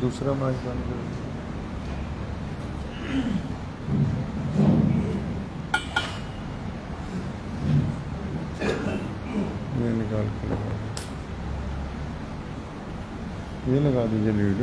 دوسرا مائک بند کر یہ نکال کے لگا یہ لگا دیجیے لیڈ.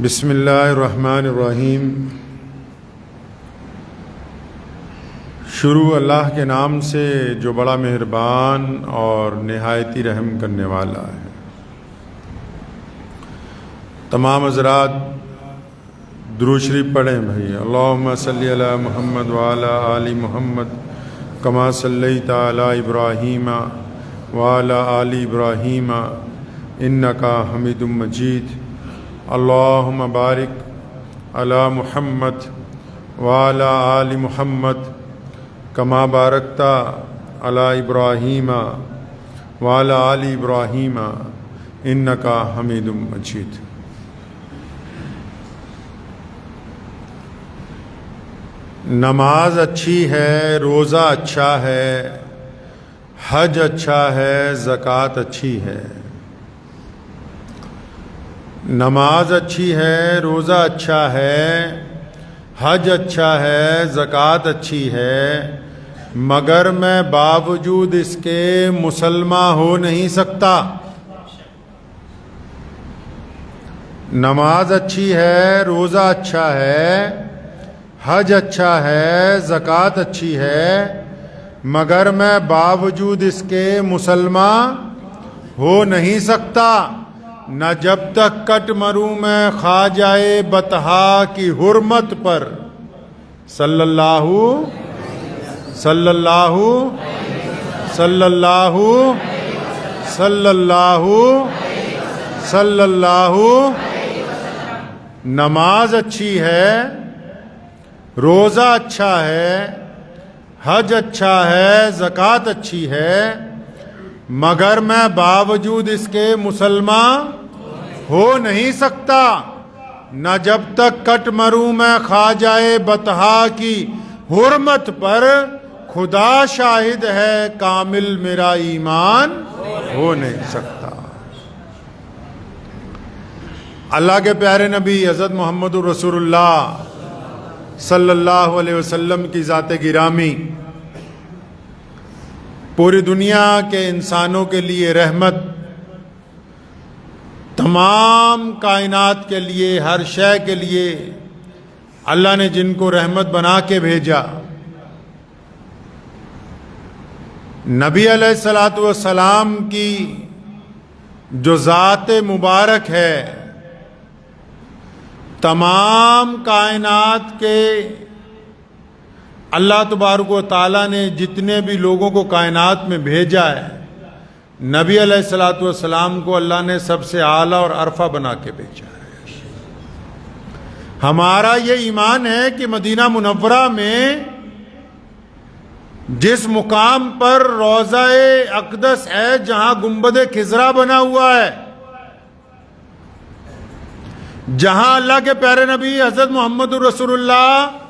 بسم اللہ الرحمن الرحیم. شروع اللہ کے نام سے جو بڑا مہربان اور نہایتی رحم کرنے والا ہے. تمام حضرات درود شریف پڑھیں بھائی. اللہم صلی علی محمد وعلی آل محمد کما صلیت علی ابراہیم وعلی آل ابراہیم انکا حمید مجید. اللہم بارک علی محمد وعلی آل محمد کما بارکت علی ابراہیم وعلی آل ابراہیم انکا حمید مجید. نماز اچھی ہے، روزہ اچھا ہے، حج اچھا ہے، زکوٰۃ اچھی ہے. نماز اچھی ہے، روزہ اچھا ہے، حج اچھا ہے، زکوٰۃ اچھی ہے، مگر میں باوجود اس کے مسلمان ہو نہیں سکتا. نماز اچھی ہے، روزہ اچھا ہے، حج اچھا ہے، زکوٰۃ اچھی ہے، مگر میں باوجود اس کے مسلمان ہو نہیں سکتا. نہ جب تک کٹ مروں میں خواجہ بطحا کی حرمت پر صلی اللہ صلی اللہ صلی اللہ صلی اللہ صلی اللہ. نماز اچھی ہے، روزہ اچھا ہے، حج اچھا ہے، زکوٰۃ اچھی ہے، مگر میں باوجود اس کے مسلمان ہو نہیں سکتا. نہ جب تک کٹ مروں میں خواجہ بطحا کی حرمت پر خدا شاہد ہے کامل میرا ایمان ہو نہیں سکتا. اللہ کے پیارے نبی حضرت محمد رسول اللہ صلی اللہ علیہ وسلم کی ذات گرامی پوری دنیا کے انسانوں کے لیے رحمت، تمام کائنات کے لیے، ہر شے کے لیے اللہ نے جن کو رحمت بنا کے بھیجا، نبی علیہ الصلوۃ والسلام کی جو ذات مبارک ہے، تمام کائنات کے اللہ تبارک و تعالیٰ نے جتنے بھی لوگوں کو کائنات میں بھیجا ہے، نبی علیہ الصلوۃ والسلام کو اللہ نے سب سے اعلیٰ اور عرفہ بنا کے بھیجا ہے. ہمارا یہ ایمان ہے کہ مدینہ منورہ میں جس مقام پر روضہ اقدس ہے، جہاں گنبد خضرا بنا ہوا ہے، جہاں اللہ کے پیارے نبی حضرت محمد رسول اللہ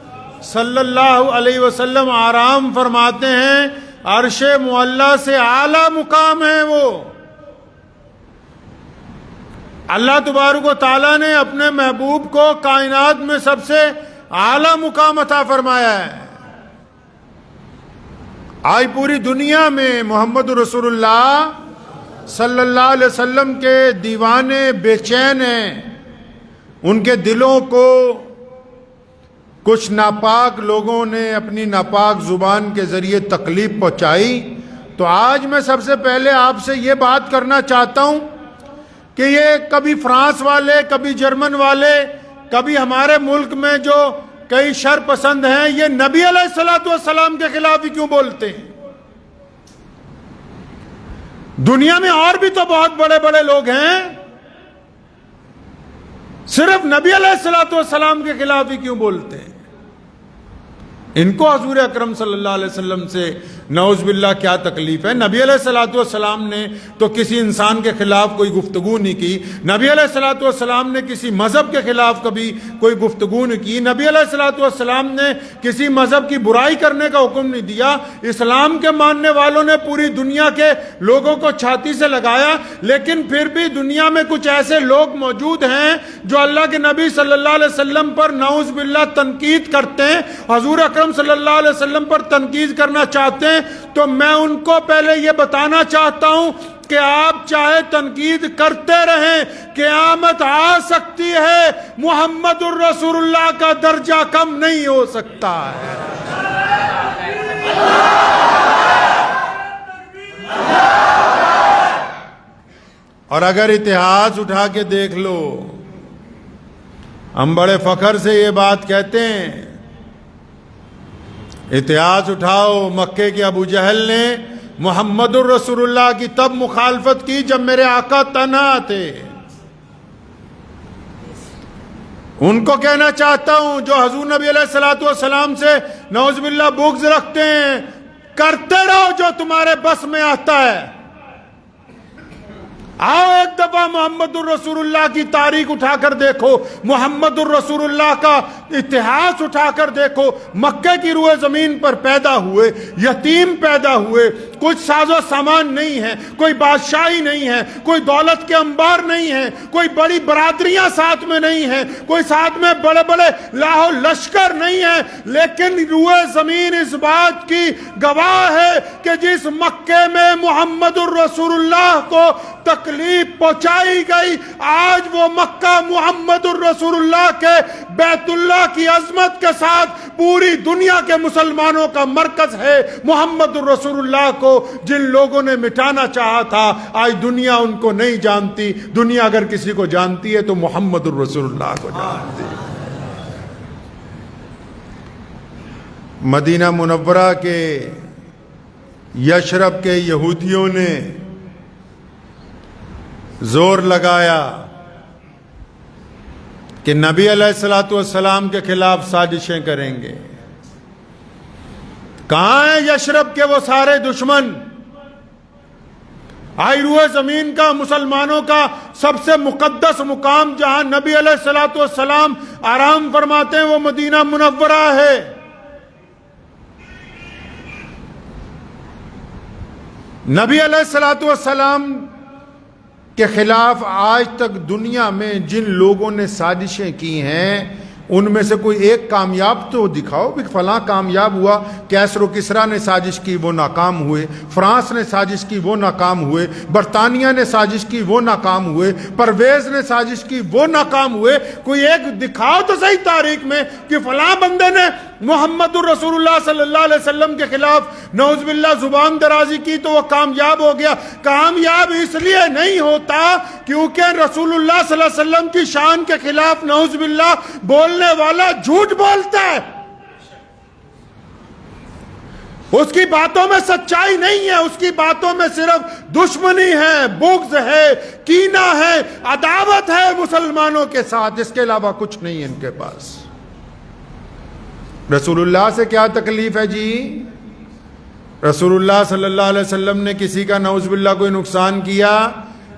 صلی اللہ علیہ وسلم آرام فرماتے ہیں، عرش معلیٰ سے اعلیٰ مقام ہے. وہ اللہ تبارک و تعالیٰ نے اپنے محبوب کو کائنات میں سب سے اعلیٰ مقام عطا فرمایا ہے. آج پوری دنیا میں محمد رسول اللہ صلی اللہ علیہ وسلم کے دیوانے بے چین ہیں. ان کے دلوں کو کچھ ناپاک لوگوں نے اپنی ناپاک زبان کے ذریعے تکلیف پہنچائی. تو آج میں سب سے پہلے آپ سے یہ بات کرنا چاہتا ہوں کہ یہ کبھی فرانس والے، کبھی جرمن والے، کبھی ہمارے ملک میں جو کئی شر پسند ہیں، یہ نبی علیہ الصلوۃ والسلام کے خلاف ہی کیوں بولتے ہیں؟ دنیا میں اور بھی تو بہت بڑے بڑے لوگ ہیں، صرف نبی علیہ الصلوۃ والسلام کے خلاف ہی کیوں بولتے ہیں؟ ان کو حضور اکرم صلی اللہ علیہ وسلم سے نعوذ باللہ کیا تکلیف ہے؟ نبی علیہ الصلوۃ والسلام نے تو کسی انسان کے خلاف کوئی گفتگو نہیں کی، نبی علیہ الصلوۃ والسلام نے کسی مذہب کے خلاف کبھی کوئی گفتگو نہیں کی، نبی علیہ الصلوۃ والسلام نے کسی مذہب کی برائی کرنے کا حکم نہیں دیا۔ اسلام کے ماننے والوں نے پوری دنیا کے لوگوں کو چھاتی سے لگایا، لیکن پھر بھی دنیا میں کچھ ایسے لوگ موجود ہیں جو اللہ کے نبی صلی اللہ علیہ وسلم پر نعوذ باللہ تنقید کرتے ہیں، حضور اکرم صلی اللہ علیہ وسلم پر تنقید کرنا چاہتے ہیں۔ تو میں ان کو پہلے یہ بتانا چاہتا ہوں کہ آپ چاہے تنقید کرتے رہیں، قیامت آ سکتی ہے، محمد الرسول اللہ کا درجہ کم نہیں ہو سکتا ہے۔ اور اگر اتہاس اٹھا کے دیکھ لو، ہم بڑے فخر سے یہ بات کہتے ہیں، اتہاس اٹھاؤ، مکے کے ابو جہل نے محمد الرسول اللہ کی تب مخالفت کی جب میرے آقا تنہا تھے۔ ان کو کہنا چاہتا ہوں جو حضور نبی علیہ الصلوۃ والسلام سے نعوذ باللہ بغض رکھتے ہیں، کرتے رہو جو تمہارے بس میں آتا ہے۔ آؤ ایک دفعہ محمد الرسول اللہ کی تاریخ اٹھا کر دیکھو، محمد الرسول اللہ کا اتہاس اٹھا کر دیکھو۔ مکے کی روئے زمین پر پیدا ہوئے، یتیم پیدا ہوئے، کچھ ساز و سامان نہیں ہے، کوئی بادشاہی نہیں ہے، کوئی دولت کے انبار نہیں ہے، کوئی بڑی برادریاں ساتھ میں نہیں ہیں، کوئی ساتھ میں بڑے بڑے لاہو لشکر نہیں ہے، لیکن روئے زمین اس بات کی گواہ ہے کہ جس مکے میں محمد الرسول اللہ کو تکلیف پہنچائی گئی، آج وہ مکہ محمد الرسول اللہ کے بیت اللہ کی عظمت کے ساتھ پوری دنیا کے مسلمانوں کا مرکز ہے۔ محمد الرسول اللہ کو جن لوگوں نے مٹانا چاہا تھا، آج دنیا ان کو نہیں جانتی۔ دنیا اگر کسی کو جانتی ہے تو محمد الرسول اللہ کو جانتی ہے۔ مدینہ منورہ کے یشرب کے یہودیوں نے زور لگایا کہ نبی علیہ الصلوۃ والسلام کے خلاف سازشیں کریں گے۔ کہاں ہیں یشرب کے وہ سارے دشمن؟ آئی روئے زمین کا، مسلمانوں کا سب سے مقدس مقام جہاں نبی علیہ الصلوۃ والسلام آرام فرماتے ہیں، وہ مدینہ منورہ ہے۔ نبی علیہ الصلوۃ والسلام کے خلاف آج تک دنیا میں جن لوگوں نے سازشیں کی ہیں، ان میں سے کوئی ایک کامیاب تو دکھاؤ بھی فلاں کامیاب ہوا۔ کیسر و کسریٰ نے سازش کی، وہ ناکام ہوئے۔ فرانس نے سازش کی، وہ ناکام ہوئے۔ برطانیہ نے سازش کی، وہ ناکام ہوئے۔ پرویز نے سازش کی، وہ ناکام ہوئے۔ کوئی ایک دکھاؤ تو صحیح تاریخ میں کہ فلاں بندے نے محمد الرسول اللہ صلی اللہ علیہ وسلم کے خلاف نعوذ باللہ زبان درازی کی تو وہ کامیاب ہو گیا۔ کامیاب اس لیے نہیں ہوتا کیونکہ رسول اللہ صلی اللہ علیہ وسلم کی شان کے خلاف نعوذ باللہ بولنے والا جھوٹ بولتا ہے، اس کی باتوں میں سچائی نہیں ہے، اس کی باتوں میں صرف دشمنی ہے، بغض ہے، کینہ ہے، عداوت ہے مسلمانوں کے ساتھ، اس کے علاوہ کچھ نہیں ہے ان کے پاس۔ رسول اللہ سے کیا تکلیف ہے جی؟ رسول اللہ صلی اللہ علیہ وسلم نے کسی کا نعوذ باللہ کوئی نقصان کیا؟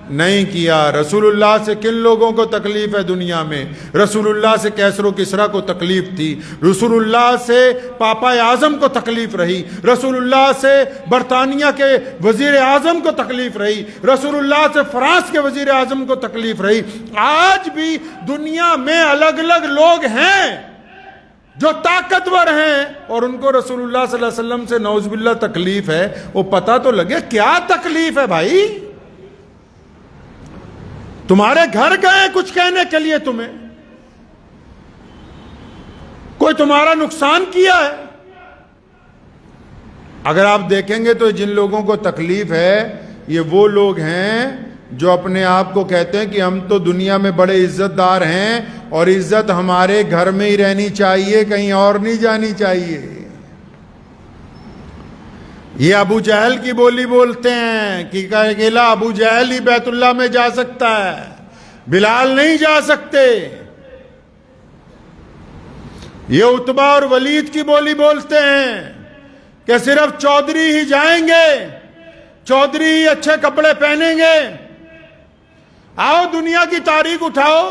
نہیں کیا۔ رسول اللہ سے کن لوگوں کو تکلیف ہے دنیا میں؟ رسول اللہ سے کیسر و کسریٰ کو تکلیف تھی، رسول اللہ سے پاپا اعظم کو تکلیف رہی، رسول اللہ سے برطانیہ کے وزیر اعظم کو تکلیف رہی، رسول اللہ سے فرانس کے وزیر اعظم کو تکلیف رہی۔ آج بھی دنیا میں الگ الگ لوگ ہیں جو طاقتور ہیں اور ان کو رسول اللہ صلی اللہ علیہ وسلم سے نعوذ باللہ تکلیف ہے۔ وہ پتہ تو لگے کیا تکلیف ہے بھائی؟ تمہارے گھر گئے کچھ کہنے کے لیے، تمہیں کوئی تمہارا نقصان کیا ہے؟ اگر آپ دیکھیں گے تو جن لوگوں کو تکلیف ہے یہ وہ لوگ ہیں جو اپنے آپ کو کہتے ہیں کہ ہم تو دنیا میں بڑے عزت دار ہیں اور عزت ہمارے گھر میں ہی رہنی چاہیے، کہیں اور نہیں جانی چاہیے۔ یہ ابو جہل کی بولی بولتے ہیں کہ اکیلا ابو جہل ہی بیت اللہ میں جا سکتا ہے، بلال نہیں جا سکتے۔ یہ عتبہ اور ولید کی بولی بولتے ہیں کہ صرف چودھری ہی جائیں گے، چودھری ہی اچھے کپڑے پہنیں گے؟ آؤ دنیا کی تاریخ اٹھاؤ،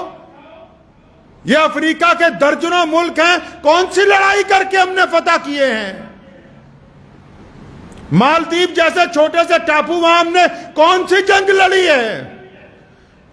یہ افریقہ کے درجنوں ملک ہیں، کون سی لڑائی کر کے ہم نے فتح کیے ہیں؟ مالدیپ جیسے چھوٹے سے ٹاپو وہاں ہم نے کون سی جنگ لڑی ہے؟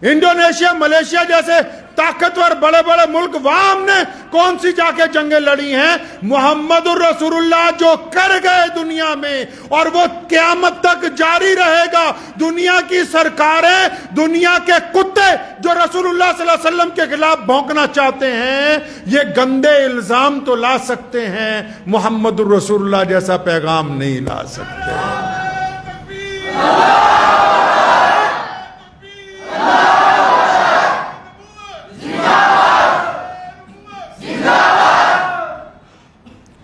انڈونیشیا، ملیشیا جیسے طاقتور بڑے بڑے ملک، وہاں ہم نے کون سی جا کے جنگیں لڑی ہیں؟ محمد الرسول اللہ جو کر گئے دنیا میں، اور وہ قیامت تک جاری رہے گا۔ دنیا کی سرکاریں، دنیا کے کتے جو رسول اللہ صلی اللہ علیہ وسلم کے خلاف بھونکنا چاہتے ہیں، یہ گندے الزام تو لا سکتے ہیں، محمد الرسول اللہ جیسا پیغام نہیں لا سکتے۔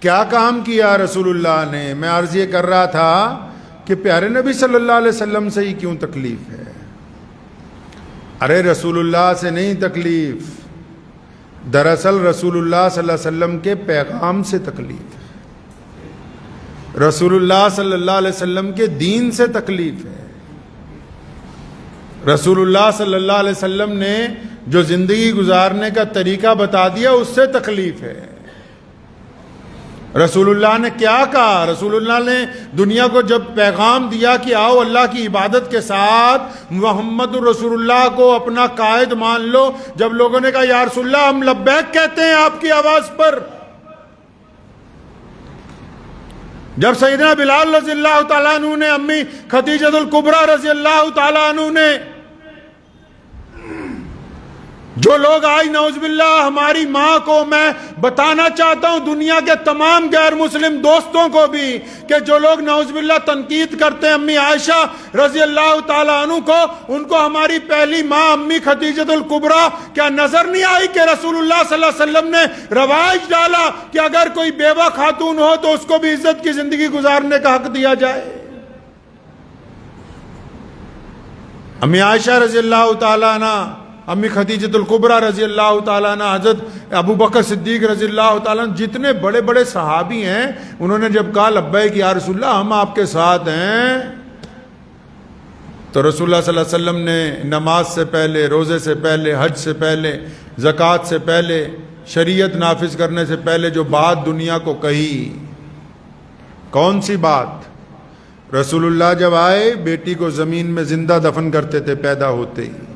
کیا کام کیا رسول اللہ نے؟ میں عرض یہ کر رہا تھا کہ پیارے نبی صلی اللہ علیہ وسلم سے ہی کیوں تکلیف ہے؟ ارے رسول اللہ سے نہیں تکلیف، دراصل رسول اللہ صلی اللہ علیہ وسلم کے پیغام سے تکلیف ہے، رسول اللہ صلی اللہ علیہ وسلم کے دین سے تکلیف ہے۔ رسول اللہ صلی اللہ علیہ وسلم نے جو زندگی گزارنے کا طریقہ بتا دیا، اس سے تکلیف ہے۔ رسول اللہ نے کیا کہا؟ رسول اللہ نے دنیا کو جب پیغام دیا کہ آؤ اللہ کی عبادت کے ساتھ محمد رسول اللہ کو اپنا قائد مان لو، جب لوگوں نے کہا یا رسول اللہ ہم لبیک کہتے ہیں آپ کی آواز پر، جب سیدنا بلال رضی اللہ تعالیٰ عنہ نے، امی خدیجہ الکبریٰ رضی اللہ تعالیٰ عنہ نے، جو لوگ آج نعوذ باللہ ہماری ماں کو، میں بتانا چاہتا ہوں دنیا کے تمام غیر مسلم دوستوں کو بھی، کہ جو لوگ نعوذ باللہ تنقید کرتے ہیں امی عائشہ رضی اللہ تعالیٰ عنہ کو، ان کو ہماری پہلی ماں امی خدیجہ الکبریٰ کیا نظر نہیں آئی کہ رسول اللہ صلی اللہ علیہ وسلم نے رواج ڈالا کہ اگر کوئی بیوہ خاتون ہو تو اس کو بھی عزت کی زندگی گزارنے کا حق دیا جائے؟ امی عائشہ رضی اللہ تعالیٰ عنہ، امی خدیجہ الکبریٰ رضی اللہ تعالیٰ عنہ، حضرت ابو بکر صدیق رضی اللہ تعالیٰ عنہ، جتنے بڑے بڑے صحابی ہیں، انہوں نے جب کہا لبیک یا رسول اللہ ہم آپ کے ساتھ ہیں، تو رسول اللہ صلی اللہ علیہ وسلم نے نماز سے پہلے، روزے سے پہلے، حج سے پہلے، زکوٰۃ سے پہلے، شریعت نافذ کرنے سے پہلے جو بات دنیا کو کہی، کون سی بات؟ رسول اللہ جب آئے بیٹی کو زمین میں زندہ دفن کرتے تھے پیدا ہوتے ہی۔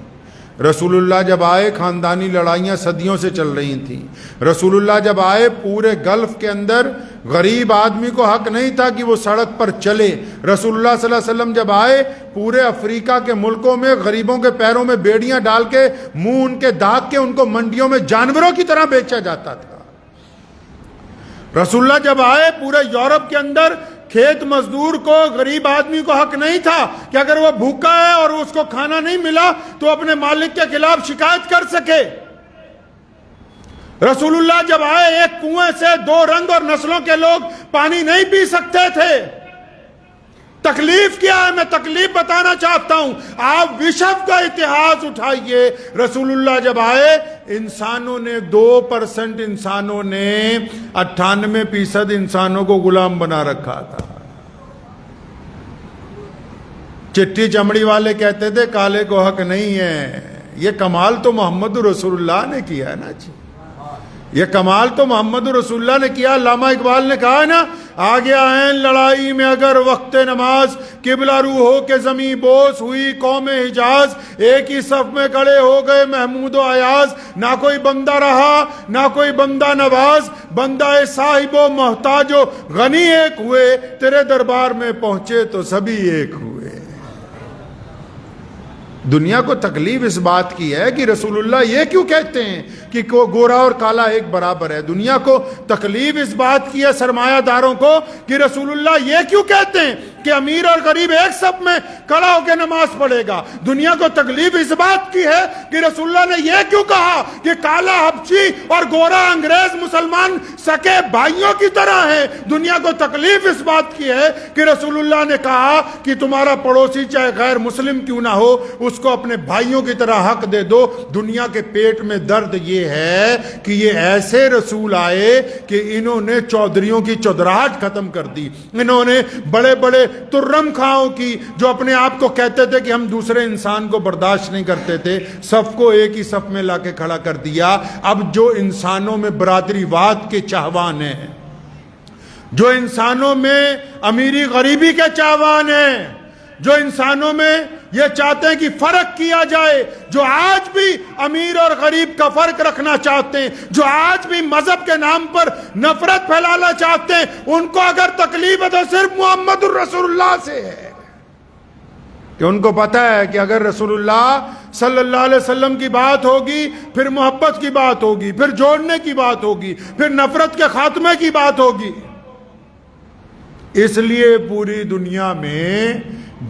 رسول اللہ جب آئے خاندانی لڑائیاں صدیوں سے چل رہی تھیں۔ رسول اللہ جب آئے پورے گلف کے اندر غریب آدمی کو حق نہیں تھا کہ وہ سڑک پر چلے۔ رسول اللہ صلی اللہ علیہ وسلم جب آئے پورے افریقہ کے ملکوں میں غریبوں کے پیروں میں بیڑیاں ڈال کے، منہ ان کے داغ کے، ان کو منڈیوں میں جانوروں کی طرح بیچا جاتا تھا۔ رسول اللہ جب آئے پورے یورپ کے اندر کھیت مزدور کو، غریب آدمی کو حق نہیں تھا کہ اگر وہ بھوکا ہے اور اس کو کھانا نہیں ملا تو اپنے مالک کے خلاف شکایت کر سکے۔ رسول اللہ جب آئے ایک کنویں سے دو رنگ اور نسلوں کے لوگ پانی نہیں پی سکتے تھے۔ تکلیف کیا ہے؟ میں تکلیف بتانا چاہتا ہوں۔ آپ وشو کا اتہاس اٹھائیے، رسول اللہ جب آئے انسانوں نے 2% انسانوں نے 98% انسانوں کو غلام بنا رکھا تھا۔ چٹی چمڑی والے کہتے تھے کالے کو حق نہیں ہے۔ یہ کمال تو محمد رسول اللہ نے کیا ہے نا جی، یہ کمال تو محمد رسول اللہ نے کیا۔ علامہ اقبال نے کہا ہے نا، آ گیا ہے لڑائی میں اگر وقت نماز، قبلہ رو ہو کے زمیں بوس ہوئی قوم حجاز، ایک ہی صف میں کھڑے ہو گئے محمود و ایاز، نہ کوئی بندہ رہا نہ کوئی بندہ نواز، بندہ صاحب و محتاج و غنی ایک ہوئے، تیرے دربار میں پہنچے تو سبھی ایک ہوئے۔ دنیا کو تکلیف اس بات کی ہے کہ رسول اللہ یہ کیوں کہتے ہیں کہ گورا اور کالا ایک برابر ہے۔ دنیا کو تکلیف اس بات کی ہے، سرمایہ داروں کو، کہ رسول اللہ یہ کیوں کہتے ہیں کہ امیر اور غریب ایک صف میں کھڑا ہو کے نماز پڑھے گا۔ دنیا کو تکلیف اس بات کی ہے کہ رسول اللہ نے یہ کیوں کہا کہ کالا حبشی اور گورا انگریز مسلمان سکے بھائیوں کی طرح ہیں۔ دنیا کو تکلیف اس بات کی ہے کہ رسول اللہ نے کہا کہ تمہارا پڑوسی چاہے غیر مسلم کیوں نہ ہو، اس اس کو اپنے بھائیوں کی طرح حق دے دو۔ دنیا کے پیٹ میں درد یہ ہے کہ یہ ایسے رسول آئے کہ انہوں نے چودھریوں کی چودراہٹ ختم کر دی، انہوں نے بڑے بڑے ترم کھاؤں کی جو اپنے آپ کو کہتے تھے کہ ہم دوسرے انسان کو برداشت نہیں کرتے تھے، صف کو ایک ہی صف میں لا کے کھڑا کر دیا۔ اب جو انسانوں میں برادری واد کے چاہوان ہیں، جو انسانوں میں امیری غریبی کے چاہوان ہیں، جو انسانوں میں یہ چاہتے ہیں کہ فرق کیا جائے، جو آج بھی امیر اور غریب کا فرق رکھنا چاہتے ہیں، جو آج بھی مذہب کے نام پر نفرت پھیلانا چاہتے ہیں، ان کو اگر تکلیف ہے تو صرف محمد الرسول اللہ سے ہے، کہ ان کو پتہ ہے کہ اگر رسول اللہ صلی اللہ علیہ وسلم کی بات ہوگی، پھر محبت کی بات ہوگی، پھر جوڑنے کی بات ہوگی، پھر نفرت کے خاتمے کی بات ہوگی۔ اس لیے پوری دنیا میں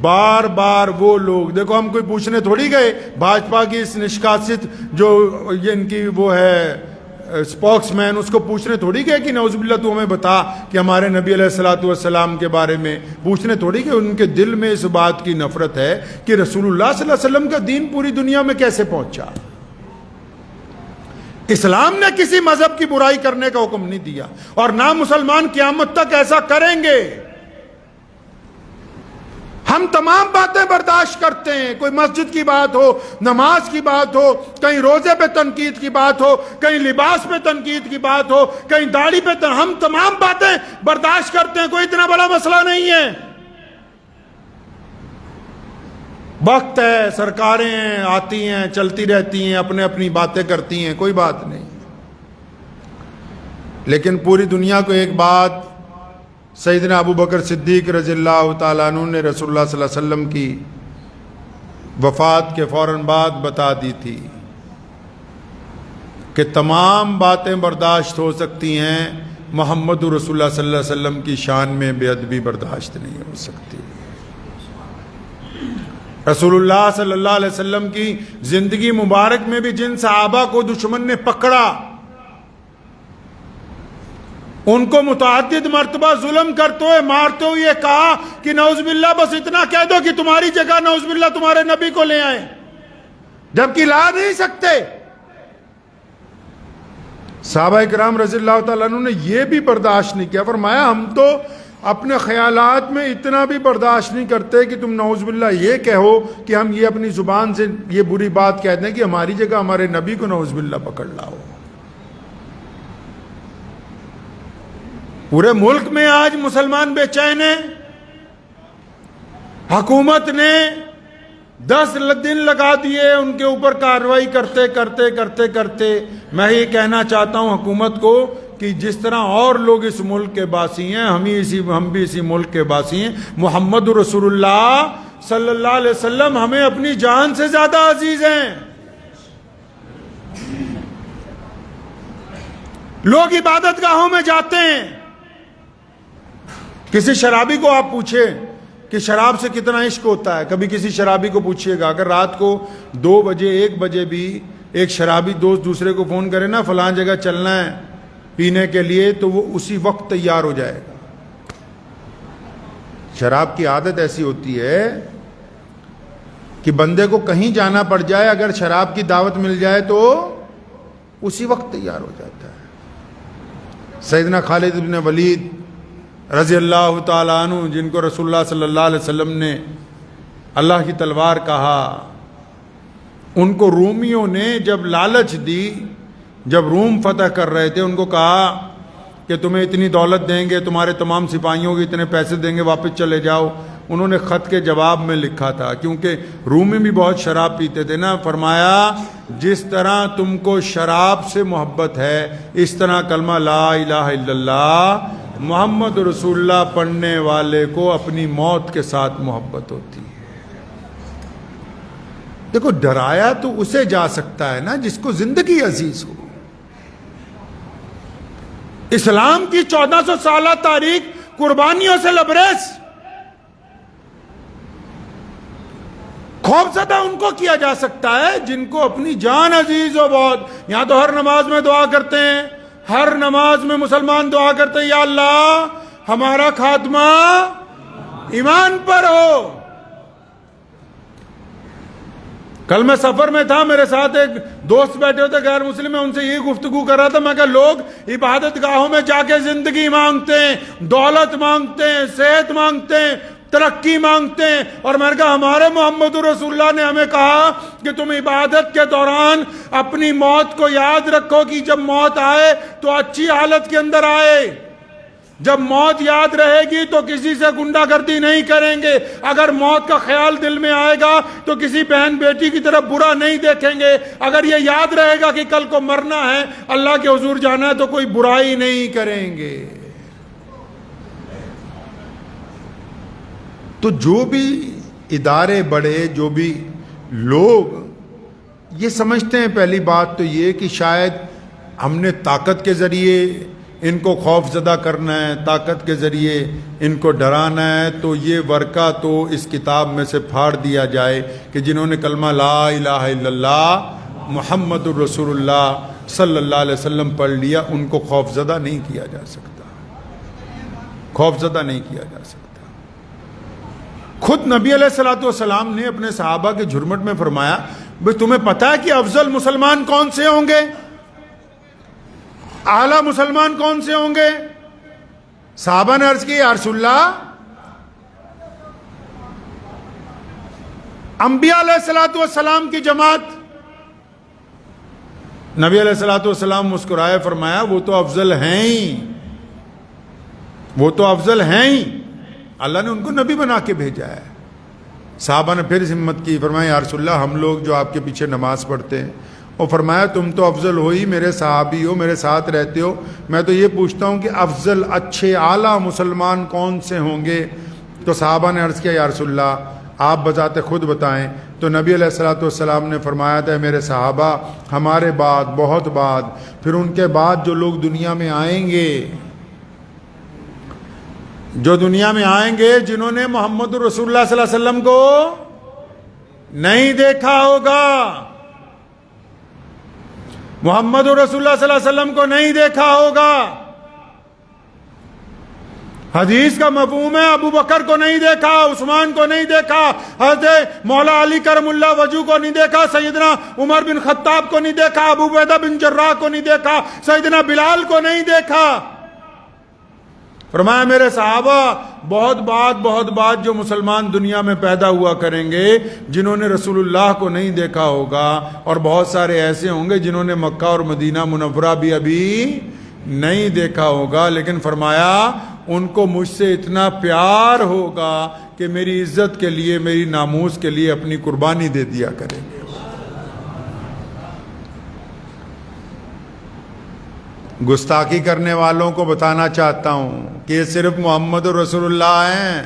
بار بار وہ لوگ، دیکھو ہم کوئی پوچھنے تھوڑی گئے بھاجپا کی اس نشکاست جو یہ ان کی وہ ہے سپوکس مین، اس کو پوچھنے تھوڑی گئے کہ نعوذ باللہ تو ہمیں بتا کہ ہمارے نبی علیہ الصلوۃ والسلام کے بارے میں، پوچھنے تھوڑی کہ ان کے دل میں اس بات کی نفرت ہے کہ رسول اللہ صلی اللہ علیہ وسلم کا دین پوری دنیا میں کیسے پہنچا۔ اسلام نے کسی مذہب کی برائی کرنے کا حکم نہیں دیا، اور نہ مسلمان قیامت تک ایسا کریں گے۔ ہم تمام باتیں برداشت کرتے ہیں، کوئی مسجد کی بات ہو، نماز کی بات ہو، کہیں روزے پہ تنقید کی بات ہو، کہیں لباس پہ تنقید کی بات ہو، کہیں داڑھی پہ ہم تمام باتیں برداشت کرتے ہیں، کوئی اتنا بڑا مسئلہ نہیں ہے۔ وقت ہے، سرکاریں ہیں، آتی ہیں چلتی رہتی ہیں، اپنے اپنی باتیں کرتی ہیں، کوئی بات نہیں، لیکن پوری دنیا کو ایک بات سیدنا ابو بکر صدیق رضی اللہ تعالیٰ عنہ نے رسول اللہ صلی اللہ علیہ وسلم کی وفات کے فوراً بعد بتا دی تھی کہ تمام باتیں برداشت ہو سکتی ہیں، محمد رسول اللہ صلی اللہ علیہ وسلم کی شان میں بے ادبی برداشت نہیں ہو سکتی۔ رسول اللہ صلی اللہ علیہ وسلم کی زندگی مبارک میں بھی جن صحابہ کو دشمن نے پکڑا، ان کو متعدد مرتبہ ظلم کرتے ہوئے مارتے ہوئے یہ کہا کہ نعوذ باللہ بس اتنا کہہ دو کہ تمہاری جگہ نعوذ باللہ تمہارے نبی کو لے آئیں، جبکہ لا نہیں سکتے۔ صحابہ کرام رضی اللہ تعالیٰ عنہ نے یہ بھی برداشت نہیں کیا، فرمایا ہم تو اپنے خیالات میں اتنا بھی برداشت نہیں کرتے کہ تم نعوذ باللہ یہ کہو کہ ہم یہ اپنی زبان سے یہ بری بات کہتے ہیں کہ ہماری جگہ ہمارے نبی کو نعوذ باللہ پکڑ لاؤ۔ پورے ملک میں آج مسلمان بے چین ہیں، حکومت نے 10 دن لگا دیے ان کے اوپر کارروائی کرتے کرتے کرتے کرتے۔ میں یہ کہنا چاہتا ہوں حکومت کو کہ جس طرح اور لوگ اس ملک کے باسی ہیں، ہم بھی اسی ملک کے باسی ہیں۔ محمد رسول اللہ صلی اللہ علیہ وسلم ہمیں اپنی جان سے زیادہ عزیز ہیں۔ لوگ عبادت گاہوں میں جاتے ہیں، کسی شرابی کو آپ پوچھیں کہ شراب سے کتنا عشق ہوتا ہے، کبھی کسی شرابی کو پوچھئے گا، اگر رات کو 2 بجے 1 بجے بھی ایک شرابی دوست دوسرے کو فون کرے نا فلاں جگہ چلنا ہے پینے کے لیے، تو وہ اسی وقت تیار ہو جائے گا۔ شراب کی عادت ایسی ہوتی ہے کہ بندے کو کہیں جانا پڑ جائے، اگر شراب کی دعوت مل جائے تو اسی وقت تیار ہو جاتا ہے۔ سیدنا خالد بن ولید رضی اللہ تعالیٰ عنہ، جن کو رسول اللہ صلی اللہ علیہ وسلم نے اللہ کی تلوار کہا، ان کو رومیوں نے جب لالچ دی، جب روم فتح کر رہے تھے، ان کو کہا کہ تمہیں اتنی دولت دیں گے، تمہارے تمام سپاہیوں کو اتنے پیسے دیں گے، واپس چلے جاؤ۔ انہوں نے خط کے جواب میں لکھا تھا، کیونکہ رومی بھی بہت شراب پیتے تھے نا، فرمایا جس طرح تم کو شراب سے محبت ہے، اس طرح کلمہ لا الہ الا اللہ محمد رسول اللہ پڑھنے والے کو اپنی موت کے ساتھ محبت ہوتی ہے۔ دیکھو ڈرایا تو اسے جا سکتا ہے نا جس کو زندگی عزیز ہو۔ اسلام کی 1400 سالہ تاریخ قربانیوں سے لبریز، خوف زدہ ان کو کیا جا سکتا ہے جن کو اپنی جان عزیز ہو بہت۔ یہاں تو ہر نماز میں دعا کرتے ہیں، ہر نماز میں مسلمان دعا کرتے ہیں، یا اللہ ہمارا خاتمہ ایمان پر ہو۔ کل میں سفر میں تھا، میرے ساتھ ایک دوست بیٹھے ہوتے غیر مسلم، میں ان سے یہی گفتگو کر رہا تھا، میں کہا لوگ عبادت گاہوں میں جا کے زندگی مانگتے ہیں، دولت مانگتے ہیں، صحت مانگتے ہیں، ترقی مانگتے ہیں، اور میں نے کہا ہمارے محمد رسول اللہ نے ہمیں کہا کہ تم عبادت کے دوران اپنی موت کو یاد رکھو کہ جب موت آئے تو اچھی حالت کے اندر آئے، جب موت یاد رہے گی تو کسی سے گنڈا گردی نہیں کریں گے، اگر موت کا خیال دل میں آئے گا تو کسی بہن بیٹی کی طرف برا نہیں دیکھیں گے، اگر یہ یاد رہے گا کہ کل کو مرنا ہے، اللہ کے حضور جانا ہے، تو کوئی برائی نہیں کریں گے۔ تو جو بھی ادارے بڑے، جو بھی لوگ یہ سمجھتے ہیں، پہلی بات تو یہ کہ شاید ہم نے طاقت کے ذریعے ان کو خوف زدہ کرنا ہے، طاقت کے ذریعے ان کو ڈرانا ہے، تو یہ ورقہ تو اس کتاب میں سے پھاڑ دیا جائے کہ جنہوں نے کلمہ لا الہ الا اللہ محمد الرسول اللہ صلی اللہ علیہ وسلم پڑھ لیا، ان کو خوف زدہ نہیں کیا جا سکتا، خوف زدہ نہیں کیا جا سکتا۔ خود نبی علیہ الصلوۃ والسلام نے اپنے صحابہ کے جھرمٹ میں فرمایا، بھئی تمہیں پتہ ہے کہ افضل مسلمان کون سے ہوں گے، اعلیٰ مسلمان کون سے ہوں گے؟ صحابہ نے عرض کی یا رسول اللہ، انبیاء علیہ الصلوۃ والسلام کی جماعت۔ نبی علیہ الصلوۃ والسلام مسکرائے، فرمایا وہ تو افضل ہیں ہی، وہ تو افضل ہیں ہی، اللہ نے ان کو نبی بنا کے بھیجا ہے۔ صحابہ نے پھر ہمت کی، فرمایا یا رسول اللہ ہم لوگ جو آپ کے پیچھے نماز پڑھتے ہیں، اور فرمایا تم تو افضل ہو ہی، میرے صحابی ہو، میرے ساتھ رہتے ہو، میں تو یہ پوچھتا ہوں کہ افضل اچھے اعلیٰ مسلمان کون سے ہوں گے؟ تو صحابہ نے عرض کیا یا رسول اللہ آپ بذات خود بتائیں۔ تو نبی علیہ الصلوۃ والسلام نے فرمایا تھا میرے صحابہ ہمارے بعد، بہت بعد، پھر ان کے بعد جو لوگ دنیا میں آئیں گے، جو دنیا میں آئیں گے، جنہوں نے محمد رسول اللہ صلی اللہ علیہ وسلم کو نہیں دیکھا ہوگا، محمد رسول اللہ صلی اللہ علیہ وسلم کو نہیں دیکھا ہوگا، حدیث کا مفہوم ہے ابو بکر کو نہیں دیکھا، عثمان کو نہیں دیکھا، حضرت مولا علی کرم اللہ وجہ کو نہیں دیکھا، سیدنا عمر بن خطاب کو نہیں دیکھا، ابو عبیدہ بن جراح کو نہیں دیکھا، سیدنا بلال کو نہیں دیکھا۔ فرمایا میرے صحابہ بہت بعد جو مسلمان دنیا میں پیدا ہوا کریں گے، جنہوں نے رسول اللہ کو نہیں دیکھا ہوگا، اور بہت سارے ایسے ہوں گے جنہوں نے مکہ اور مدینہ منورہ بھی ابھی نہیں دیکھا ہوگا، لیکن فرمایا ان کو مجھ سے اتنا پیار ہوگا کہ میری عزت کے لیے، میری ناموس کے لیے اپنی قربانی دے دیا کریں گے۔ گستاخی کرنے والوں کو بتانا چاہتا ہوں کہ یہ صرف محمد رسول اللہ ہیں۔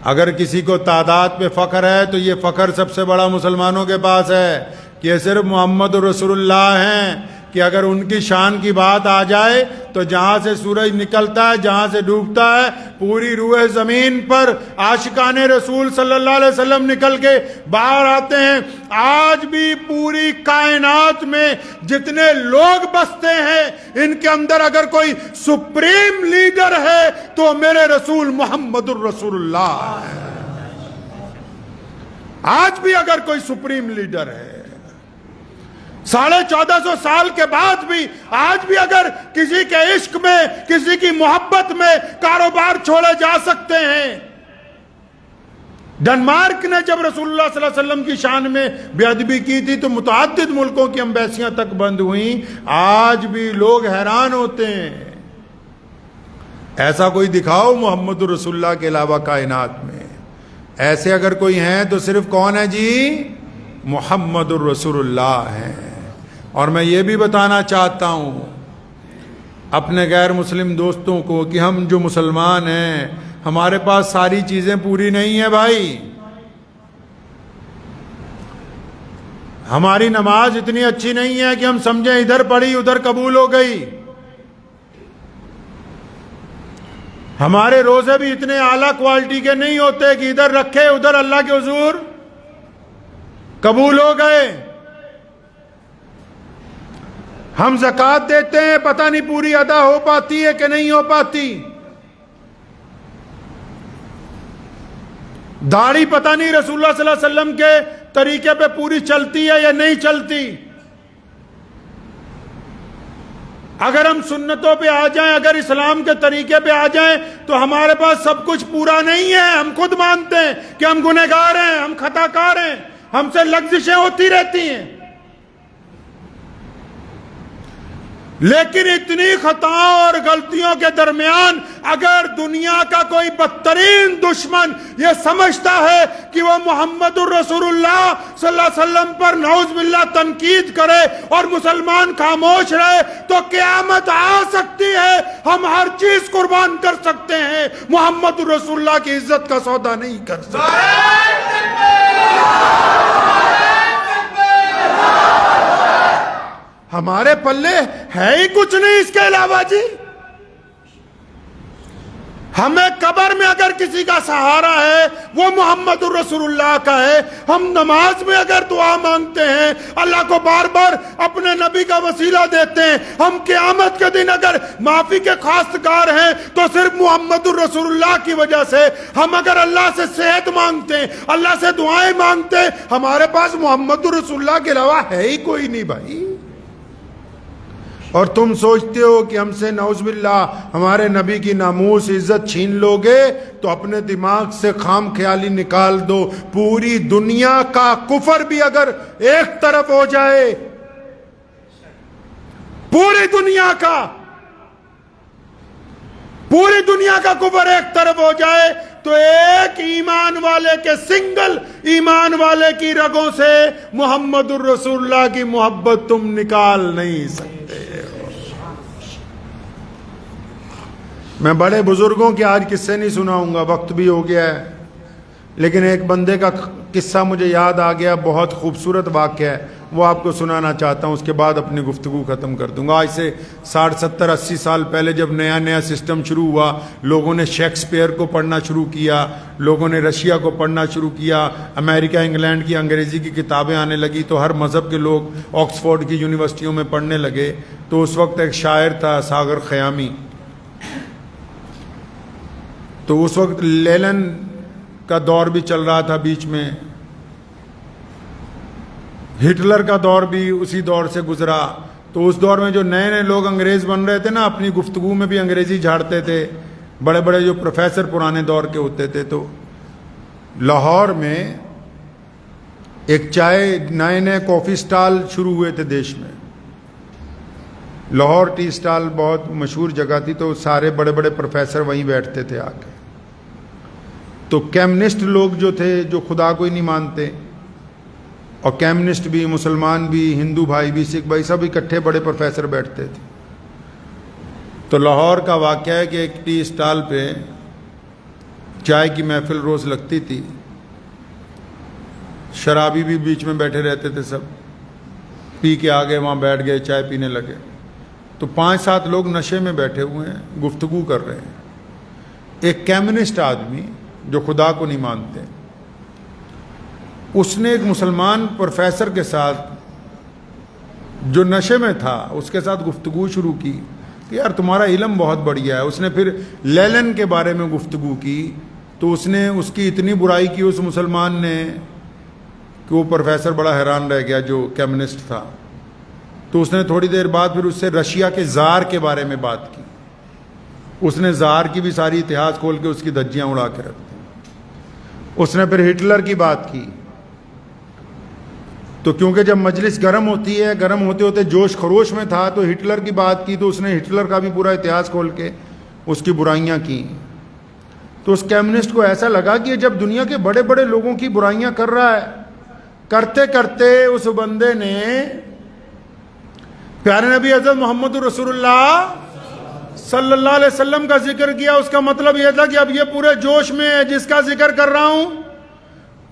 اگر کسی کو تعداد پہ فخر ہے تو یہ فخر سب سے بڑا مسلمانوں کے پاس ہے کہ یہ صرف محمد رسول اللہ ہیں، کہ اگر ان کی شان کی بات آ جائے تو جہاں سے سورج نکلتا ہے، جہاں سے ڈوبتا ہے، پوری روح زمین پر عاشقان رسول صلی اللہ علیہ وسلم نکل کے باہر آتے ہیں۔ آج بھی پوری کائنات میں جتنے لوگ بستے ہیں، ان کے اندر اگر کوئی سپریم لیڈر ہے تو میرے رسول محمد الرسول اللہ ہے۔ آج بھی اگر کوئی سپریم لیڈر ہے، 1450 سال کے بعد بھی، آج بھی اگر کسی کے عشق میں، کسی کی محبت میں کاروبار چھوڑے جا سکتے ہیں۔ ڈنمارک نے جب رسول اللہ صلی اللہ علیہ وسلم کی شان میں بے ادبی کی تھی تو متعدد ملکوں کی ایمبیسیاں تک بند ہوئیں۔ آج بھی لوگ حیران ہوتے ہیں۔ ایسا کوئی دکھاؤ محمد رسول اللہ کے علاوہ کائنات میں، ایسے اگر کوئی ہیں تو صرف کون ہے جی؟ محمد الرسول اللہ ہیں۔ اور میں یہ بھی بتانا چاہتا ہوں اپنے غیر مسلم دوستوں کو کہ ہم جو مسلمان ہیں، ہمارے پاس ساری چیزیں پوری نہیں ہیں بھائی۔ ہماری نماز اتنی اچھی نہیں ہے کہ ہم سمجھیں ادھر پڑھی ادھر قبول ہو گئی۔ ہمارے روزے بھی اتنے اعلیٰ کوالٹی کے نہیں ہوتے کہ ادھر رکھے ادھر اللہ کے حضور قبول ہو گئے۔ ہم زکوٰۃ دیتے ہیں، پتہ نہیں پوری ادا ہو پاتی ہے کہ نہیں ہو پاتی۔ داڑھی پتہ نہیں رسول اللہ صلی اللہ علیہ وسلم کے طریقے پہ پوری چلتی ہے یا نہیں چلتی. اگر ہم سنتوں پہ آ جائیں، اگر اسلام کے طریقے پہ آ جائیں تو ہمارے پاس سب کچھ پورا نہیں ہے. ہم خود مانتے ہیں کہ ہم گنہگار ہیں، ہم خطا کار ہیں، ہم سے لغزشیں ہوتی رہتی ہیں. لیکن اتنی خطاؤں اور غلطیوں کے درمیان اگر دنیا کا کوئی بدترین دشمن یہ سمجھتا ہے کہ وہ محمد الرسول اللہ صلی اللہ علیہ وسلم پر نعوذ باللہ تنقید کرے اور مسلمان خاموش رہے تو قیامت آ سکتی ہے. ہم ہر چیز قربان کر سکتے ہیں، محمد الرسول اللہ کی عزت کا سودا نہیں کر سکتے. ہمارے پلے ہے ہی کچھ نہیں اس کے علاوہ جی. ہمیں قبر میں اگر کسی کا سہارا ہے وہ محمد الرسول اللہ کا ہے. ہم نماز میں اگر دعا مانگتے ہیں، اللہ کو بار بار اپنے نبی کا وسیلہ دیتے ہیں. ہم قیامت کے دن اگر معافی کے خواستگار ہیں تو صرف محمد الرسول اللہ کی وجہ سے. ہم اگر اللہ سے صحت مانگتے ہیں، اللہ سے دعائیں مانگتے ہیں، ہمارے پاس محمد الرسول اللہ کے علاوہ ہے ہی کوئی نہیں بھائی. اور تم سوچتے ہو کہ ہم سے نعوذ باللہ ہمارے نبی کی ناموس عزت چھین لو گے تو اپنے دماغ سے خام خیالی نکال دو. پوری دنیا کا کفر بھی اگر ایک طرف ہو جائے، پوری دنیا کا کفر ایک طرف ہو جائے تو ایک ایمان والے کے، سنگل ایمان والے کی رگوں سے محمد الرسول اللہ کی محبت تم نکال نہیں سکتے. میں بڑے بزرگوں کے آج قصے نہیں سناؤں گا، وقت بھی ہو گیا ہے، لیکن ایک بندے کا قصہ مجھے یاد آ گیا، بہت خوبصورت واقعہ ہے، وہ آپ کو سنانا چاہتا ہوں. اس کے بعد اپنی گفتگو ختم کر دوں گا. آج سے 60 70 80 سال پہلے جب نیا سسٹم شروع ہوا، لوگوں نے شیکسپیئر کو پڑھنا شروع کیا، لوگوں نے رشیا کو پڑھنا شروع کیا، امریکہ انگلینڈ کی انگریزی کی کتابیں آنے لگی تو ہر مذہب کے لوگ آکسفورڈ کی یونیورسٹیوں میں پڑھنے لگے. تو اس وقت ایک شاعر تھا ساغر خیامی. تو اس وقت لیلن کا دور بھی چل رہا تھا، بیچ میں ہٹلر کا دور بھی اسی دور سے گزرا. تو اس دور میں جو نئے لوگ انگریز بن رہے تھے نا، اپنی گفتگو میں بھی انگریزی جھاڑتے تھے، بڑے بڑے جو پروفیسر پرانے دور کے ہوتے تھے. تو لاہور میں ایک چائے، نئے کافی سٹال شروع ہوئے تھے دیش میں. لاہور ٹی سٹال بہت مشہور جگہ تھی، تو سارے بڑے بڑے پروفیسر وہیں بیٹھتے تھے آ کے. تو کمیونسٹ لوگ جو تھے، جو خدا کو ہی نہیں مانتے، اور کمیونسٹ بھی، مسلمان بھی، ہندو بھائی بھی، سکھ بھائی، سب اکٹھے بڑے پروفیسر بیٹھتے تھے. تو لاہور کا واقعہ ہے کہ ایک ٹی سٹال پہ چائے کی محفل روز لگتی تھی. شرابی بھی بیچ میں بیٹھے رہتے تھے، سب پی کے آگے وہاں بیٹھ گئے، چائے پینے لگے. تو 5 7 لوگ نشے میں بیٹھے ہوئے ہیں، گفتگو کر رہے ہیں. ایک کمیونسٹ آدمی جو خدا کو نہیں مانتے، اس نے ایک مسلمان پروفیسر کے ساتھ جو نشے میں تھا اس کے ساتھ گفتگو شروع کی کہ یار تمہارا علم بہت بڑھیا ہے. اس نے پھر لیلن کے بارے میں گفتگو کی. تو اس نے اس کی اتنی برائی کی اس مسلمان نے کہ وہ پروفیسر بڑا حیران رہ گیا جو کمیونسٹ تھا. تو اس نے تھوڑی دیر بعد پھر اس سے رشیا کے زار کے بارے میں بات کی. اس نے زار کی بھی ساری اتہاس کھول کے اس کی دھجیاں اڑا کے رکھ دی. اس نے پھر ہٹلر کی بات کی. تو کیونکہ جب مجلس گرم ہوتی ہے، گرم ہوتے ہوتے جوش خروش میں تھا، تو ہٹلر کی بات کی. تو اس نے ہٹلر کا بھی پورا اتہاس کھول کے اس کی برائیاں کی. تو اس کمیونسٹ کو ایسا لگا کہ جب دنیا کے بڑے بڑے لوگوں کی برائیاں کر رہا ہے، کرتے کرتے اس بندے نے پیارے نبی حضرت محمد رسول اللہ صلی اللہ علیہ وسلم کا ذکر کیا. اس کا مطلب یہ تھا کہ اب یہ پورے جوش میں ہے، جس کا ذکر کر رہا ہوں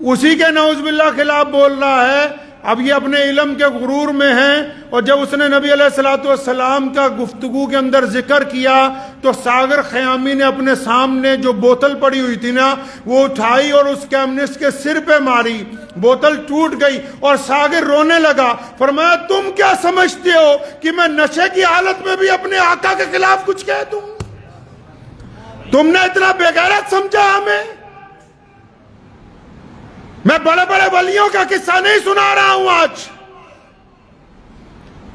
اسی کے نعوذ باللہ خلاف بول رہا ہے. اب یہ اپنے علم کے غرور میں ہیں. اور جب اس نے نبی علیہ الصلوۃ والسلام کا گفتگو کے اندر ذکر کیا تو ساغر خیامی نے اپنے سامنے جو بوتل پڑی ہوئی تھی نا وہ اٹھائی اور اس کمیونسٹ کے سر پہ ماری. بوتل ٹوٹ گئی اور ساغر رونے لگا. فرمایا تم کیا سمجھتے ہو کہ میں نشے کی حالت میں بھی اپنے آقا کے خلاف کچھ کہہ دوں؟ تم نے اتنا بے غیرت سمجھا ہمیں؟ میں بڑے بڑے ولیوں کا قصہ نہیں سنا رہا ہوں آج،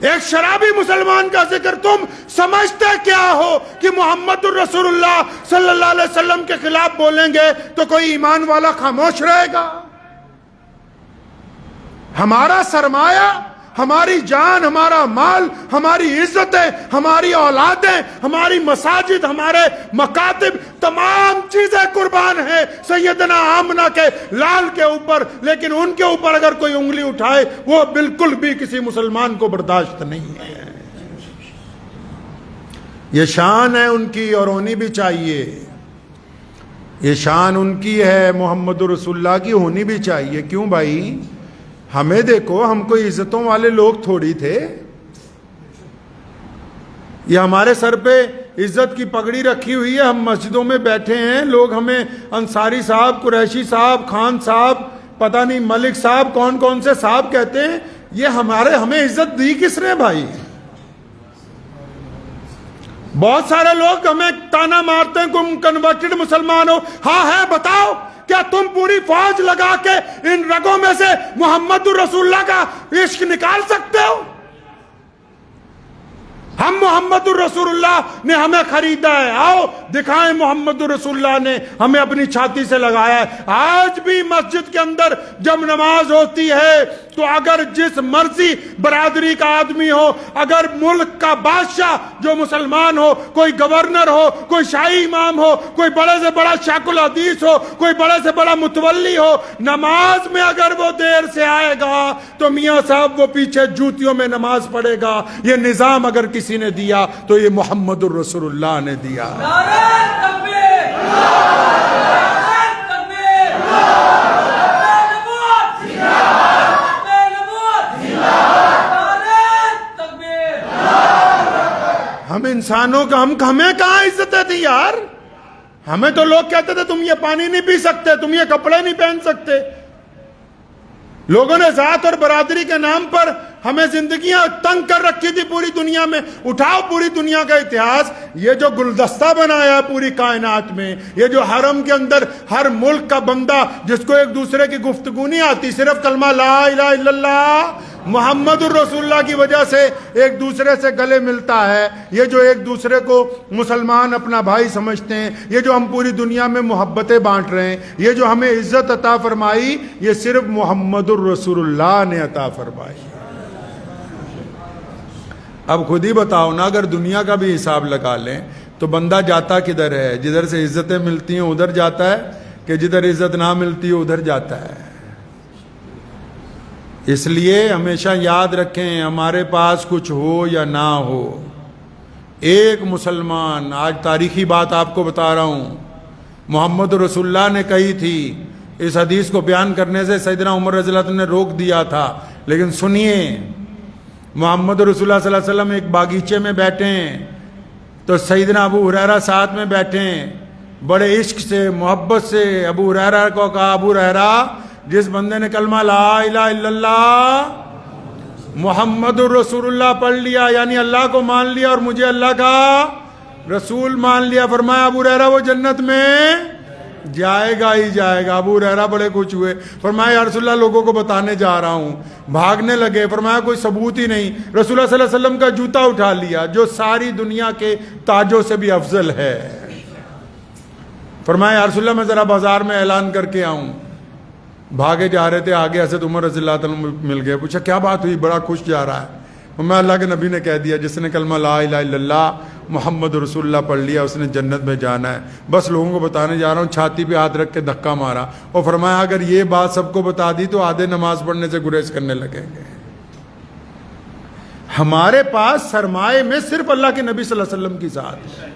ایک شرابی مسلمان کا ذکر۔ تم سمجھتے کیا ہو کہ محمد الرسول اللہ صلی اللہ علیہ وسلم کے خلاف بولیں گے تو کوئی ایمان والا خاموش رہے گا؟ ہمارا سرمایہ، ہماری جان، ہمارا مال، ہماری عزتیں، ہماری اولادیں، ہماری مساجد، ہمارے مکاتب، تمام چیزیں قربان ہیں سیدنا آمنہ کے لال کے اوپر، لیکن ان کے اوپر اگر کوئی انگلی اٹھائے وہ بالکل بھی کسی مسلمان کو برداشت نہیں ہے۔ یہ شان ہے ان کی اور ہونی بھی چاہیے، یہ شان ان کی ہے، محمد رسول اللہ کی ہونی بھی چاہیے۔ کیوں بھائی؟ ہمیں دیکھو، ہم کوئی عزتوں والے لوگ تھوڑی تھے، یہ ہمارے سر پہ عزت کی پگڑی رکھی ہوئی ہے، ہم مسجدوں میں بیٹھے ہیں، لوگ ہمیں انصاری صاحب، قریشی صاحب، خان صاحب، پتہ نہیں ملک صاحب، کون کون سے صاحب کہتے ہیں۔ یہ ہمیں عزت دی کس نے بھائی؟ بہت سارے لوگ ہمیں تانا مارتے ہیں، تم کنورٹڈ مسلمان ہو۔ ہاں ہے، بتاؤ کیا تم پوری فوج لگا کے ان رگوں میں سے محمد الرسول اللہ کا عشق نکال سکتے ہو؟ ہم محمد الرسول اللہ نے ہمیں خریدا ہے، آؤ دکھائیں محمد الرسول اللہ نے ہمیں اپنی چھاتی سے لگایا ہے۔ آج بھی مسجد کے اندر جب نماز ہوتی ہے تو اگر جس مرضی برادری کا آدمی ہو، اگر ملک کا بادشاہ جو مسلمان ہو، کوئی گورنر ہو، کوئی شاہی امام ہو، کوئی بڑے سے بڑا شیخ الحدیث ہو، کوئی بڑے سے بڑا متولی ہو، نماز میں اگر وہ دیر سے آئے گا تو میاں صاحب وہ پیچھے جوتیوں میں نماز پڑھے گا۔ یہ نظام اگر کسی نے دیا تو یہ محمد الرسول اللہ نے دیا۔ ہم انسانوں کا ہمیں کہاں عزتیں تھی یار؟ ہمیں تو لوگ کہتے تھے تم یہ پانی نہیں پی سکتے، تم یہ کپڑے نہیں پہن سکتے۔ لوگوں نے ذات اور برادری کے نام پر ہمیں زندگیاں تنگ کر رکھی تھی پوری دنیا میں۔ اٹھاؤ پوری دنیا کا اتہاس، یہ جو گلدستہ بنایا پوری کائنات میں، یہ جو حرم کے اندر ہر ملک کا بندہ جس کو ایک دوسرے کی گفتگو نہیں آتی، صرف کلمہ لا الہ الا اللہ محمد الرسول اللہ کی وجہ سے ایک دوسرے سے گلے ملتا ہے، یہ جو ایک دوسرے کو مسلمان اپنا بھائی سمجھتے ہیں، یہ جو ہم پوری دنیا میں محبتیں بانٹ رہے ہیں، یہ جو ہمیں عزت عطا فرمائی، یہ صرف محمد الرسول اللہ نے عطا فرمائی۔ اب خود ہی بتاؤ نا، اگر دنیا کا بھی حساب لگا لیں تو بندہ جاتا کدھر ہے؟ جدھر سے عزتیں ملتی ہیں ادھر جاتا ہے، کہ جدھر عزت نہ ملتی ہے ادھر جاتا ہے۔ اس لیے ہمیشہ یاد رکھیں، ہمارے پاس کچھ ہو یا نہ ہو، ایک مسلمان، آج تاریخی بات آپ کو بتا رہا ہوں، محمد رسول اللہ نے کہی تھی، اس حدیث کو بیان کرنے سے سیدنا عمر رضی اللہ عنہ نے روک دیا تھا، لیکن سنیے، محمد رسول اللہ صلی اللہ علیہ وسلم ایک باغیچے میں بیٹھے ہیں تو سیدنا ابو ہریرہ ساتھ میں بیٹھے ہیں، بڑے عشق سے محبت سے ابو ہریرہ کو کہا، ابو ہریرہ، جس بندے نے کلمہ لا الہ الا اللہ محمد الرسول اللہ پڑھ لیا، یعنی اللہ کو مان لیا اور مجھے اللہ کا رسول مان لیا، فرمایا ابو ہریرہ وہ جنت میں جائے گا ہی جائے گا۔ ابو ہریرہ بڑے خوش ہوئے، فرمایا یا رسول اللہ لوگوں کو بتانے جا رہا ہوں۔ بھاگنے لگے، فرمایا کوئی ثبوت ہی نہیں۔ رسول اللہ صلی اللہ علیہ وسلم کا جوتا اٹھا لیا جو ساری دنیا کے تاجوں سے بھی افضل ہے، فرمایا یا رسول اللہ میں ذرا بازار میں اعلان کر کے آؤں۔ بھاگے جا رہے تھے، آگے حضرت عمر رضی اللہ عنہ مل گئے، پوچھا کیا بات ہوئی، بڑا خوش جا رہا ہے؟ میں اللہ کے نبی نے کہہ دیا جس نے کلمہ لا الہ الا اللہ محمد رسول اللہ پڑھ لیا اس نے جنت میں جانا ہے، بس لوگوں کو بتانے جا رہا ہوں۔ چھاتی پہ ہاتھ رکھ کے دھکا مارا اور فرمایا اگر یہ بات سب کو بتا دی تو آدھے نماز پڑھنے سے گریز کرنے لگیں گے۔ ہمارے پاس سرمائے میں صرف اللہ کے نبی صلی اللہ علیہ وسلم کی ذات ہے۔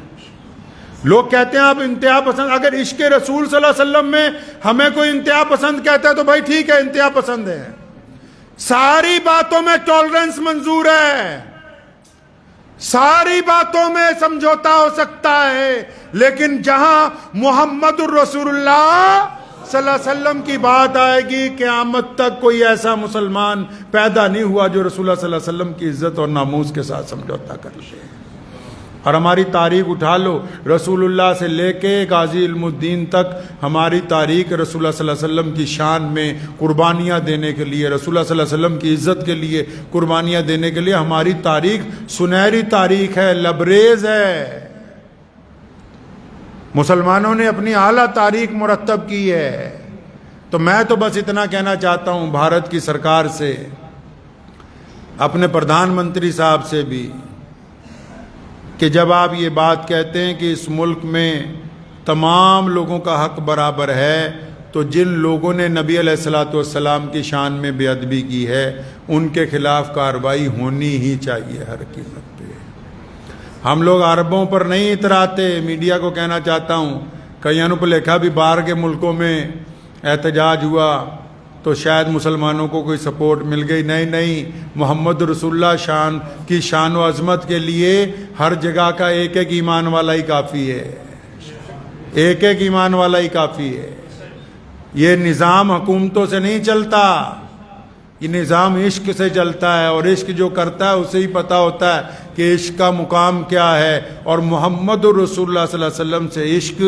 لوگ کہتے ہیں آپ انتہا پسند، اگر عشق رسول صلی اللہ علیہ وسلم میں ہمیں کوئی انتہا پسند کہتا ہے تو بھائی ٹھیک ہے، انتہا پسند ہے، ساری باتوں میں ٹالرنس منظور ہے، ساری باتوں میں سمجھوتا ہو سکتا ہے، لیکن جہاں محمد الرسول اللہ صلی اللہ علیہ وسلم کی بات آئے گی، قیامت تک کوئی ایسا مسلمان پیدا نہیں ہوا جو رسول اللہ صلی اللہ علیہ وسلم کی عزت اور ناموس کے ساتھ سمجھوتا کر لے۔ اور ہماری تاریخ اٹھا لو، رسول اللہ سے لے کے غازی علم الدین تک ہماری تاریخ رسول اللہ صلی اللہ علیہ وسلم کی شان میں قربانیاں دینے کے لیے، رسول اللہ صلی اللہ علیہ وسلم کی عزت کے لیے قربانیاں دینے کے لیے ہماری تاریخ سنہری تاریخ ہے، لبریز ہے۔ مسلمانوں نے اپنی اعلیٰ تاریخ مرتب کی ہے۔ تو میں تو بس اتنا کہنا چاہتا ہوں بھارت کی سرکار سے، اپنے پردھان منتری صاحب سے بھی، کہ جب آپ یہ بات کہتے ہیں کہ اس ملک میں تمام لوگوں کا حق برابر ہے، تو جن لوگوں نے نبی علیہ الصلوۃ والسلام کی شان میں بے ادبی کی ہے ان کے خلاف کارروائی ہونی ہی چاہیے ہر قیمت پہ۔ ہم لوگ عربوں پر نہیں اتراتے۔ میڈیا کو کہنا چاہتا ہوں، کئیوں پہ لکھا بھی باہر کے ملکوں میں احتجاج ہوا تو شاید مسلمانوں کو کوئی سپورٹ مل گئی۔ نہیں، محمد رسول اللہ کی شان و عظمت کے لیے ہر جگہ کا ایک ایک ایمان والا ہی کافی ہے، ایک ایک ایمان والا ہی کافی ہے۔ یہ نظام حکومتوں سے نہیں چلتا، یہ نظام عشق سے چلتا ہے، اور عشق جو کرتا ہے اسے ہی پتہ ہوتا ہے کہ عشق کا مقام کیا ہے۔ اور محمد رسول اللہ صلی اللہ علیہ وسلم سے عشق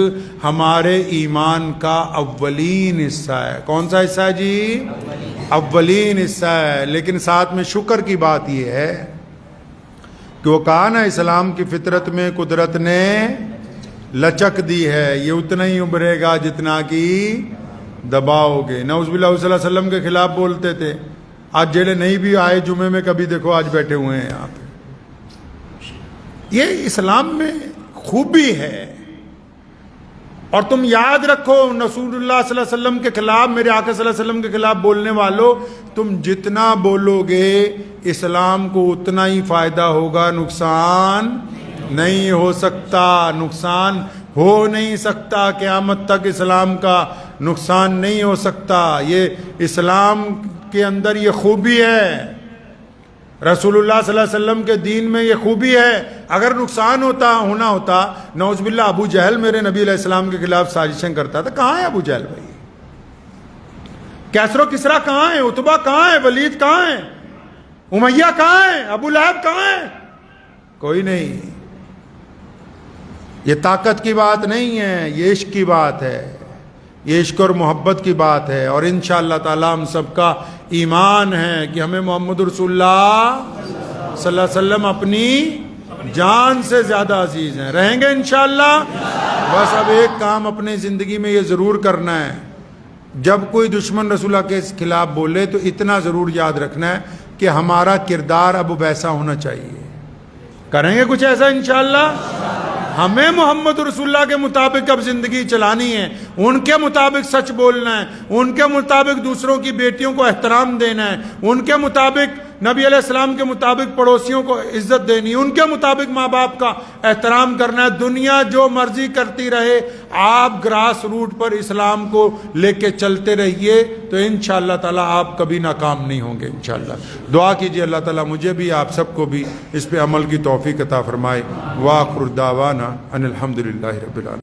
ہمارے ایمان کا اولین حصہ ہے۔ کون سا حصہ ہے جی؟ اولین حصہ ہے۔ لیکن ساتھ میں شکر کی بات یہ ہے کہ وہ کہا نا، اسلام کی فطرت میں قدرت نے لچک دی ہے، یہ اتنا ہی ابھرے گا جتنا کہ دباؤ گے۔ نعوذ باللہ، صلی اللہ علیہ وسلم کے خلاف بولتے تھے، آج جیلے نہیں بھی آئے جمعے میں کبھی، دیکھو آج بیٹھے ہوئے ہیں یہاں پہ۔ یہ اسلام میں خوبی ہے۔ اور تم یاد رکھو، رسول اللہ صلی اللہ علیہ وسلم کے خلاف، میرے آقا صلی اللہ علیہ وسلم کے خلاف بولنے والوں، تم جتنا بولو گے اسلام کو اتنا ہی فائدہ ہوگا، نقصان نہیں ہو سکتا، نقصان ہو نہیں سکتا، قیامت تک اسلام کا نقصان نہیں ہو سکتا۔ یہ اسلام کے اندر یہ خوبی ہے، رسول اللہ صلی اللہ علیہ وسلم کے دین میں یہ خوبی ہے۔ اگر نقصان ہونا ہوتا، نعوذ باللہ ابو جہل میرے نبی علیہ السلام کے خلاف سازشیں کرتا تھا۔ کہاں ہے ابو جہل بھائی؟ کیسر و کسریٰ کہاں ہیں؟ عتبہ کہاں ہے؟ ولید کہاں ہے؟ امیہ کہاں ہے؟ ابو لہب کہاں ہے؟ کوئی نہیں۔ یہ طاقت کی بات نہیں ہے، یہ عشق کی بات ہے، یہ عشق اور محبت کی بات ہے۔ اور انشاءاللہ تعالی ہم سب کا ایمان ہے کہ ہمیں محمد رسول اللہ صلی اللہ علیہ وسلم اپنی جان سے زیادہ عزیز ہیں، رہیں گے انشاءاللہ۔ بس اب ایک کام اپنی زندگی میں یہ ضرور کرنا ہے، جب کوئی دشمن رسول اللہ کے خلاف بولے تو اتنا ضرور یاد رکھنا ہے کہ ہمارا کردار اب ویسا ہونا چاہیے۔ کریں گے کچھ ایسا انشاءاللہ؟ ہمیں محمد رسول اللہ کے مطابق اب زندگی چلانی ہے، ان کے مطابق سچ بولنا ہے، ان کے مطابق دوسروں کی بیٹیوں کو احترام دینا ہے، ان کے مطابق نبی علیہ السلام کے مطابق پڑوسیوں کو عزت دینی، ان کے مطابق ماں باپ کا احترام کرنا ہے۔ دنیا جو مرضی کرتی رہے، آپ گراس روٹ پر اسلام کو لے کے چلتے رہیے تو انشاءاللہ تعالی آپ کبھی ناکام نہیں ہوں گے انشاءاللہ۔ دعا کیجئے اللہ تعالی مجھے بھی آپ سب کو بھی اس پہ عمل کی توفیق عطا فرمائے۔ وآخر دعوانا ان الحمدللہ رب العالمین۔